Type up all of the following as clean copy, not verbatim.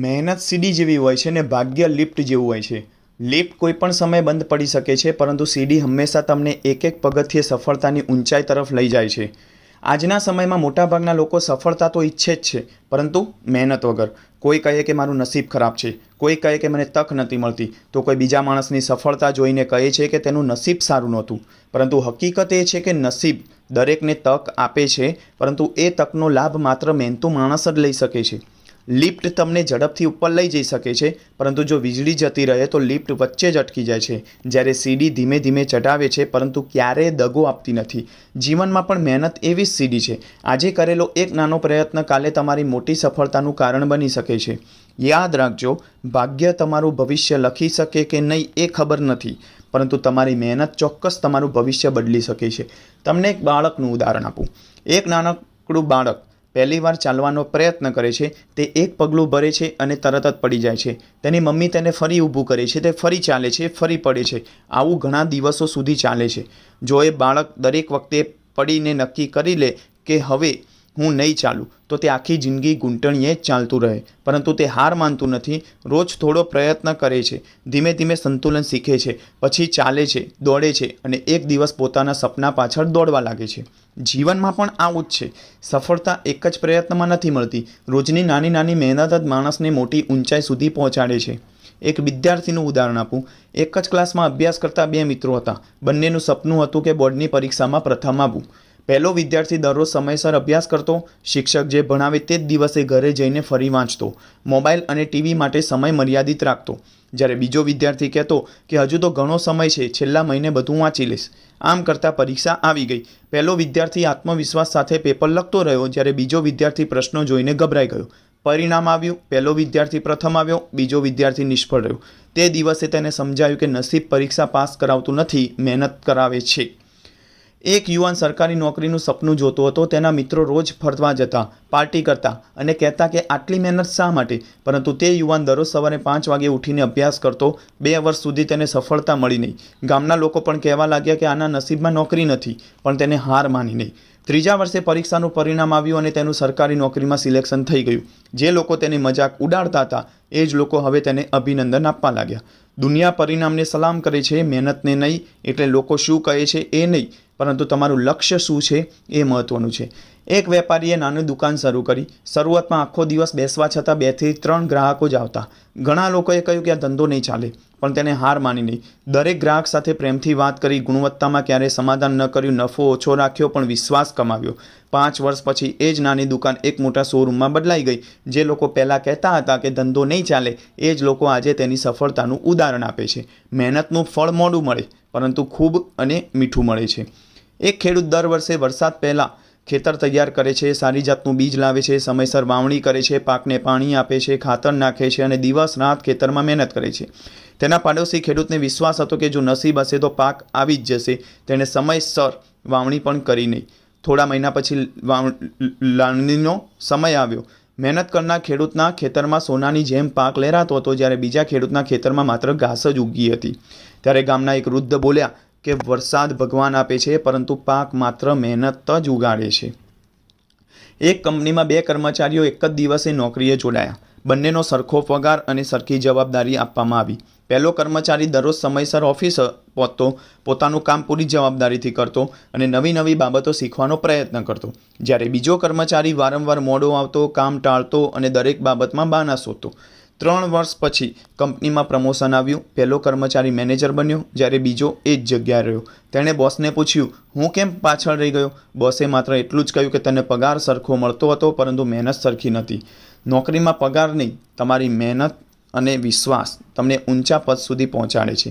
મહેનત સીડી જેવી હોય છે ને ભાગ્ય લિફ્ટ જેવું હોય છે. લિફ્ટ કોઈ પણ સમયે બંધ પડી શકે છે, પરંતુ સીડી હંમેશા તમને એક એક પગથિયે સફળતાની ઊંચાઈ તરફ લઈ જાય છે. આજના સમયમાં મોટાભાગના લોકો સફળતા તો ઈચ્છે જ છે, પરંતુ મહેનત વગર. કોઈ કહે કે મારું નસીબ ખરાબ છે, કોઈ કહે કે મને તક નથી મળતી, તો કોઈ બીજા માણસની સફળતા જોઈને કહે છે કે તેનું નસીબ સારું નહોતું. પરંતુ હકીકત એ છે કે નસીબ દરેકને તક આપે છે, પરંતુ એ તકનો લાભ માત્ર મહેનતુ માણસ જ લઈ શકે છે. લિફ્ટ તમને ઝડપથી ઉપર લઈ જઈ શકે છે, પરંતુ જો વીજળી જતી રહે તો લિફ્ટ વચ્ચે જ અટકી જાય છે. જ્યારે સીડી ધીમે ધીમે ચઢાવે છે, પરંતુ ક્યારેય દગો આપતી નથી. જીવનમાં પણ મહેનત એવી જ સીડી છે. આજે કરેલો એક નાનો પ્રયત્ન કાલે તમારી મોટી સફળતાનું કારણ બની શકે છે. યાદ રાખજો, ભાગ્ય તમારું ભવિષ્ય લખી શકે કે નહીં એ ખબર નથી, પરંતુ તમારી મહેનત ચોક્કસ તમારું ભવિષ્ય બદલી શકે છે. તમને એક બાળકનું ઉદાહરણ આપું. એક નાનકડું બાળક પહેલીવાર ચાલવાનો પ્રયત્ન કરે છે. તે એક પગલું ભરે છે અને તરત જ પડી જાય છે. તેની મમ્મી તેને ફરી ઊભું કરે છે, તે ફરી ચાલે છે, ફરી પડે છે. આવું ઘણા દિવસો સુધી ચાલે છે. જો એ બાળક દરેક વખતે પડીને નક્કી કરી લે કે હવે હું નહીં ચાલું, તો તે આખી જિંદગી ઘૂંટણીએ જ ચાલતું રહે. પરંતુ તે હાર માનતું નથી, રોજ થોડો પ્રયત્ન કરે છે, ધીમે ધીમે સંતુલન શીખે છે, પછી ચાલે છે, દોડે છે અને એક દિવસ પોતાના સપના પાછળ દોડવા લાગે છે. જીવનમાં પણ આવું જ છે. સફળતા એક જ પ્રયત્નમાં નથી મળતી. રોજની નાની નાની મહેનત જ માણસને મોટી ઊંચાઈ સુધી પહોંચાડે છે. એક વિદ્યાર્થીનું ઉદાહરણ આપું. એક જ ક્લાસમાં અભ્યાસ કરતા બે મિત્રો હતા. બંનેનું સપનું હતું કે બોર્ડની પરીક્ષામાં પ્રથમ આવવું. પહેલો વિદ્યાર્થી દરરોજ સમયસર અભ્યાસ કરતો, શિક્ષક જે ભણાવે તે જ દિવસે ઘરે જઈને ફરી વાંચતો, મોબાઈલ અને ટીવી માટે સમય મર્યાદિત રાખતો. જ્યારે બીજો વિદ્યાર્થી કહેતો કે હજુ તો ઘણો સમય છે, છેલ્લા મહિને બધું વાંચી લઈશ. આમ કરતાં પરીક્ષા આવી ગઈ. પહેલો વિદ્યાર્થી આત્મવિશ્વાસ સાથે પેપર લખતો રહ્યો, જ્યારે બીજો વિદ્યાર્થી પ્રશ્નો જોઈને ગભરાઈ ગયો. પરિણામ આવ્યું. પહેલો વિદ્યાર્થી પ્રથમ આવ્યો, બીજો વિદ્યાર્થી નિષ્ફળ રહ્યો. તે દિવસે તેને સમજાયું કે નસીબ પરીક્ષા પાસ કરાવતું નથી, મહેનત કરાવે છે. એક યુવાન સરકારી નોકરીનું સપનું જોતો હતો. તેના મિત્રો રોજ ફરવા જતા, પાર્ટી કરતા અને કહેતા કે આટલી મહેનત શા માટે? પરંતુ તે યુવાન દરરોજ સવારે 5 વાગે ઉઠીને અભ્યાસ કરતો. 2 વર્ષ સુધી તેને સફળતા મળી નહીં. ગામના લોકો પણ કહેવા લાગ્યા કે આના નસીબમાં નોકરી નથી, પણ તેને હાર માની નહીં. 3જા વર્ષે પરીક્ષાનું પરિણામ આવ્યું અને તેનું સરકારી નોકરીમાં સિલેક્શન થઈ ગયું. જે લોકો તેની મજાક ઉડાડતા હતા, એ જ લોકો હવે તેને અભિનંદન આપવા લાગ્યા. દુનિયા પરિણામને સલામ કરે છે, મહેનતને નહીં. એટલે લોકો શું કહે છે એ નહીં, પરંતુ તમારું લક્ષ્ય શું છે એ મહત્વનું છે. એક વેપારીએ નાની દુકાન શરૂ કરી. શરૂઆતમાં આખો દિવસ બેસવા છતાં 2 થી 3 ગ્રાહકો જ આવતા. ઘણા લોકોએ કહ્યું કે આ ધંધો નહીં ચાલે, પણ તેને હાર માની નહીં. દરેક ગ્રાહક સાથે પ્રેમથી વાત કરી, ગુણવત્તામાં ક્યારેય સમાધાન ન કર્યું, નફો ઓછો રાખ્યો, પણ વિશ્વાસ કમાવ્યો. 5 વર્ષ પછી એ જ નાની દુકાન એક મોટા શોરૂમમાં બદલાઈ ગઈ. જે લોકો પહેલાં કહેતા હતા કે ધંધો નહીં ચાલે, એ જ લોકો આજે તેની સફળતાનું ઉદાહરણ આપે છે. મહેનતનું ફળ મોડું મળે, પરંતુ ખૂબ અને મીઠું મળે છે. એક ખેડૂત દર વર્ષે વરસાદ પહેલાં ખેતર તૈયાર કરે છે, સારી જાતનું બીજ લાવે છે, સમયસર વાવણી કરે છે, પાકને પાણી આપે છે, ખાતર નાખે છે અને દિવસ રાત ખેતરમાં મહેનત કરે છે. તેના પાડોશી ખેડૂતને વિશ્વાસ હતો કે જો નસીબ હશે તો પાક આવી જ જશે. તેણે સમયસર વાવણી પણ કરી નહીં. થોડા મહિના પછી લાવણીનો સમય આવ્યો. મહેનત કરનાર ખેડૂતના ખેતરમાં સોનાની જેમ પાક લહેરાતો હતો, જ્યારે બીજા ખેડૂતના ખેતરમાં માત્ર ઘાસ જ ઉગી હતી. ત્યારે ગામના એક વૃદ્ધ બોલ્યા કે વરસાદ ભગવાન આપે છે, પરંતુ પાક માત્ર મહેનત જ ઉગાડે છે. એક કંપનીમાં 2 કર્મચારીઓ એક જ દિવસે નોકરીએ જોડાયા. બંનેનો સરખો પગાર અને સરખી જવાબદારી આપવામાં આવી. પહેલો કર્મચારી દરરોજ સમયસર ઓફિસ પહોંચતો, પોતાનું કામ પૂરી જવાબદારીથી કરતો અને નવી નવી બાબતો શીખવાનો પ્રયત્ન કરતો. જ્યારે બીજો કર્મચારી વારંવાર મોડો આવતો, કામ ટાળતો અને દરેક બાબતમાં બહાના શોધતો. 3 વર્ષ પછી કંપનીમાં પ્રમોશન આવ્યું. પહેલો કર્મચારી મેનેજર બન્યો, જ્યારે બીજો એ જ જગ્યાએ રહ્યો. તેણે બોસને પૂછ્યું, હું કેમ પાછળ રહી ગયો? બોસે માત્ર એટલું જ કહ્યું કે તને પગાર સરખો મળતો હતો, પરંતુ મહેનત સરખી નથી. નોકરીમાં પગાર નહીં, તમારી મહેનત અને વિશ્વાસ તમને ઊંચા પદ સુધી પહોંચાડે છે.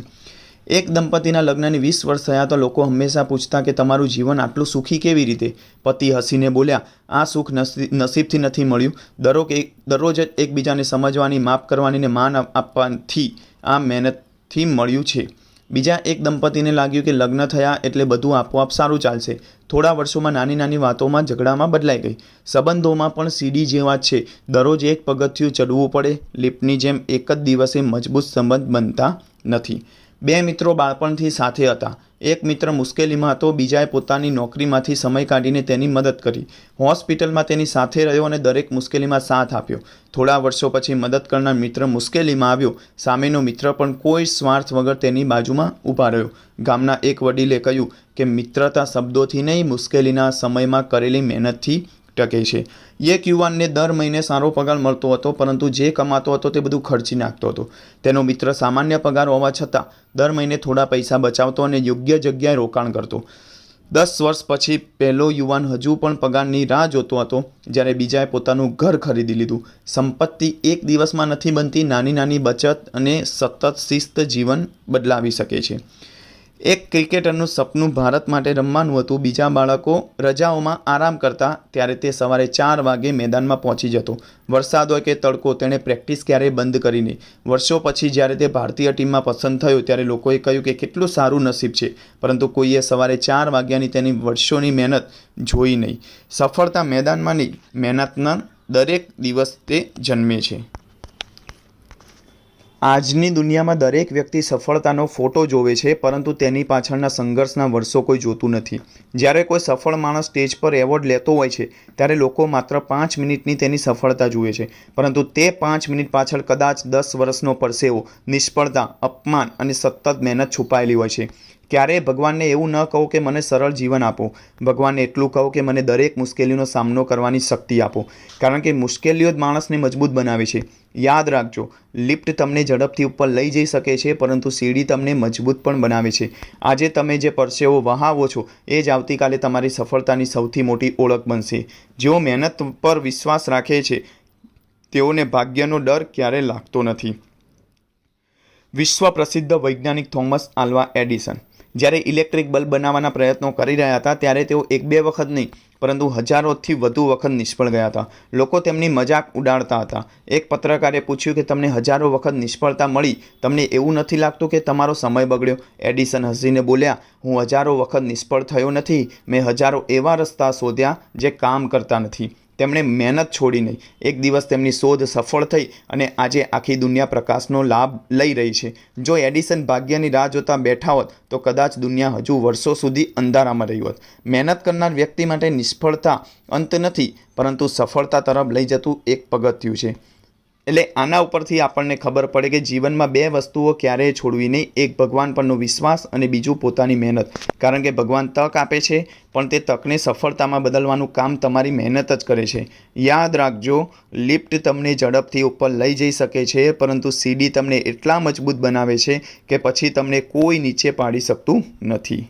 એક દંપતીના લગ્નને 20 વર્ષ થયા તો લોકો હંમેશા પૂછતા કે તમારું જીવન આટલું સુખી કેવી રીતે? પતિ હસીને બોલ્યા, આ સુખ નસીબથી નથી મળ્યું. દરરોજ એકબીજાને સમજવાની, માફ કરવાની ને માન આપવાથી, આ મહેનતથી મળ્યું છે. બીજા એક દંપતીને લાગ્યું કે લગ્ન થયા એટલે બધું આપોઆપ સારું ચાલશે. થોડા વર્ષોમાં નાની નાની વાતોમાં ઝઘડામાં બદલાઈ ગઈ. સંબંધોમાં પણ સીડી જેવા જ છે. દરરોજ એક પગથિયું ચડવું પડે. લિફ્ટની જેમ એક જ દિવસે મજબૂત સંબંધ બનતા નથી. 2 મિત્રો બાળપણથી સાથે હતા. એક મિત્ર મુશ્કેલીમાં હતો, બીજાએ પોતાની નોકરીમાંથી સમય કાઢીને તેની મદદ કરી. હોસ્પિટલમાં તેની સાથે રહ્યો અને દરેક મુશ્કેલીમાં સાથ આપ્યો. થોડા વર્ષો પછી મદદ કરનાર મિત્ર મુશ્કેલીમાં આવ્યો. સામેનો મિત્ર પણ કોઈ સ્વાર્થ વગર તેની બાજુમાં ઊભા રહ્યો. ગામના એક વડીલે કહ્યું કે મિત્રતા શબ્દોથી નહીં, મુશ્કેલીના સમયમાં કરેલી મહેનતથી ટકે છે. એક યુવાનને દર મહિને સારો પગાર મળતો હતો, પરંતુ જે કમાતો હતો તે બધું ખર્ચી નાખતો હતો. તેનો મિત્ર સામાન્ય પગાર હોવા છતાં દર મહિને થોડા પૈસા બચાવતો અને યોગ્ય જગ્યાએ રોકાણ કરતો. 10 વર્ષ પછી પહેલો યુવાન હજુ પણ પગારની રાહ જોતો હતો, જ્યારે બીજાએ પોતાનું ઘર ખરીદી લીધું. સંપત્તિ એક દિવસમાં નથી બનતી. નાની નાની બચત અને સતત શિસ્ત જીવન બદલાવી શકે છે. એક ક્રિકેટરનું સપનું ભારત માટે રમવાનું હતું. બીજા બાળકો રજાઓમાં આરામ કરતા ત્યારે તે સવારે 4 વાગે મેદાનમાં પહોંચી જતો. વરસાદ હોય કે તડકો, તેણે પ્રેક્ટિસ ક્યારેય બંધ કરી નહીં. વર્ષો પછી જ્યારે તે ભારતીય ટીમમાં પસંદ થયો ત્યારે લોકોએ કહ્યું કે કેટલું સારું નસીબ છે, પરંતુ કોઈએ સવારે 4 વાગ્યાની તેની વર્ષોની મહેનત જોઈ નહીં. સફળતા મેદાનમાં નહીં, મહેનતના દરેક દિવસ તે જન્મે છે. આજની દુનિયામાં દરેક વ્યક્તિ સફળતાનો ફોટો જોવે છે, પરંતુ તેની પાછળના સંઘર્ષના વર્ષો કોઈ જોતું નથી. જ્યારે કોઈ સફળ માણસ સ્ટેજ પર એવોર્ડ લેતો હોય છે ત્યારે લોકો માત્ર 5 મિનિટની તેની સફળતા જુએ છે, પરંતુ તે 5 મિનિટ પાછળ કદાચ 10 વર્ષનો પરસેવો, નિષ્ફળતા, અપમાન અને સતત મહેનત છુપાયેલી હોય છે. ક્યારેય ભગવાનને એવું ન કહો કે મને સરળ જીવન આપો. ભગવાનને એટલું કહો કે મને દરેક મુશ્કેલીનો સામનો કરવાની શક્તિ આપો, કારણ કે મુશ્કેલીઓ જ માણસને મજબૂત બનાવે છે. યાદ રાખજો, લિફ્ટ તમને ઝડપથી ઉપર લઈ જઈ શકે છે, પરંતુ સીડી તમને મજબૂત પણ બનાવે છે. આજે તમે જે પરસેવો વહાવો છો એ જ આવતીકાલે તમારી સફળતાની સૌથી મોટી ઓળખ બનશે. જેઓ મહેનત પર વિશ્વાસ રાખે છે તેઓને ભાગ્યનો ડર ક્યારેય લાગતો નથી. વિશ્વ પ્રસિદ્ધ વૈજ્ઞાનિક થોમસ આલ્વા એડિસન જ્યારે ઇલેક્ટ્રિક બલ્બ બનાવવાના પ્રયત્નો કરી રહ્યા હતા ત્યારે તેઓ 1-2 વખત નહીં, પરંતુ હજારોથી વધુ વખત નિષ્ફળ ગયા હતા. લોકો તેમની મજાક ઉડાડતા હતા. એક પત્રકારે પૂછ્યું કે તમને હજારો વખત નિષ્ફળતા મળી, તમને એવું નથી લાગતું કે તમારો સમય બગડ્યો? એડિસન હસીને બોલ્યા, હું હજારો વખત નિષ્ફળ થયો નથી, મેં હજારો એવા રસ્તા શોધ્યા જે કામ કરતા નથી. તેમણે મહેનત છોડી નહીં. એક દિવસ તેમની શોધ સફળ થઈ અને આજે આખી દુનિયા પ્રકાશનો લાભ લઈ રહી છે. જો એડિસન ભાગ્યની રાહ જોતા બેઠા હોત તો કદાચ દુનિયા હજુ વર્ષો સુધી અંધારામાં રહી હોત. મહેનત કરનાર વ્યક્તિ માટે નિષ્ફળતા અંત નથી, પરંતુ સફળતા તરફ લઈ જતું એક પગથિયું છે. એટલે આના ઉપરથી આપણને ખબર પડે કે જીવનમાં 2 વસ્તુઓ ક્યારેય છોડવી નહીં. એક ભગવાન પરનો વિશ્વાસ અને બીજું પોતાની મહેનત. કારણ કે ભગવાન તક આપે છે, પણ તે તકને સફળતામાં બદલવાનું કામ તમારી મહેનત જ કરે છે. યાદ રાખજો, લિફ્ટ તમને ઝડપથી ઉપર લઈ જઈ શકે છે, પરંતુ સીડી તમને એટલા મજબૂત બનાવે છે કે પછી તમને કોઈ નીચે પાડી શકતું નથી.